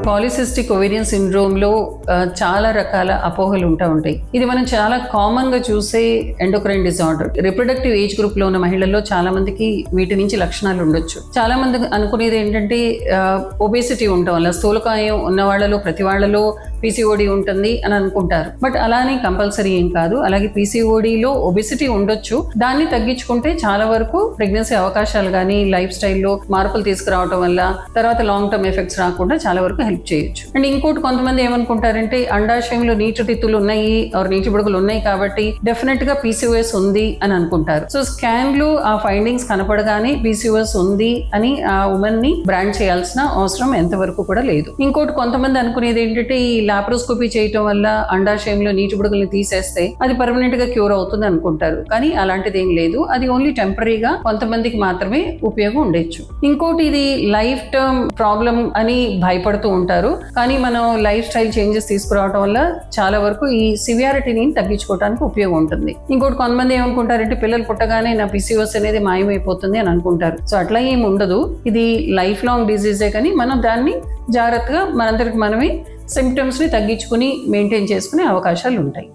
Polycystic ovarian సిండ్రోమ్లో చాలా రకాల అపోహలు ఉంటాయి. ఇది మనం చాలా కామన్గా చూసే ఎండోక్రైన్ డిజార్డర్. రిప్రొడక్టివ్ ఏజ్ గ్రూప్లో ఉన్న మహిళల్లో చాలా మందికి వీటి నుంచి లక్షణాలు ఉండొచ్చు. చాలా మంది అనుకునేది ఏంటంటే ఒబేసిటీ ఉండటం వల్ల, స్థూలకాయం ఉన్న వాళ్ళలో ప్రతి వాళ్ళలో పీసీఓడి ఉంటుంది అని అనుకుంటారు. బట్ అలానే కంపల్సరీ ఏం కాదు. అలాగే పీసీఓడిలో ఒబేసిటీ ఉండొచ్చు. దాన్ని తగ్గించుకుంటే చాలా వరకు ప్రెగ్నెన్సీ అవకాశాలు కానీ, లైఫ్ స్టైల్లో మార్పులు తీసుకురావడం వల్ల తర్వాత లాంగ్ టర్మ్ ఎఫెక్ట్స్ రాకుండా చాలా వరకు హెల్ప్ చేయొచ్చు. అండ్ ఇంకోటి, కొంతమంది ఏమనుకుంటారంటే అండాశయంలో నీటి తిత్తులు ఉన్నాయి, నీటి బుడగలు ఉన్నాయి కాబట్టి డెఫినెట్ గా పీసీఓఎస్ ఉంది అని అనుకుంటారు. సో స్కాన్లు ఆ ఫైండింగ్స్ కనపడగానే పీసీఓఎస్ ఉంది అని ఆ ఉమెన్ ని బ్రాండ్ చేయాల్సిన అవసరం ఎంతవరకు కూడా లేదు. ఇంకోటి, కొంతమంది అనుకునేది ఏంటంటే ఈ లాప్రోస్కోపీ చేయటం వల్ల అండాశయంలో నీటి బుడగల్ని తీసేస్తే అది పర్మనెంట్ గా క్యూర్ అవుతుంది అనుకుంటారు. కానీ అలాంటిది ఏం లేదు. అది ఓన్లీ టెంపరీగా కొంతమందికి మాత్రమే ఉపయోగం ఉండొచ్చు. ఇంకోటి, ఇది లైఫ్ టర్మ్ ప్రాబ్లం అని భయపడుతూ ఉంటారు. కానీ మనం లైఫ్ స్టైల్ చేంజెస్ తీసుకురావడం వల్ల చాలా వరకు ఈ సివియారిటీని తగ్గించుకోవడానికి ఉపయోగం ఉంటుంది. ఇంకోటి, కొంతమంది ఏమనుకుంటారంటే పిల్లలు పుట్టగానే నా పీసీఓఎస్ అనేది మాయమైపోతుంది అని అనుకుంటారు. సో అట్లా ఏమి ఉండదు. ఇది లైఫ్ లాంగ్ డిజీజే. కానీ మనం దాన్ని జాగ్రత్తగా మనందరికి మనమే సిమ్టమ్స్ని తగ్గించుకుని మెయింటైన్ చేసుకునే అవకాశాలు ఉంటాయి.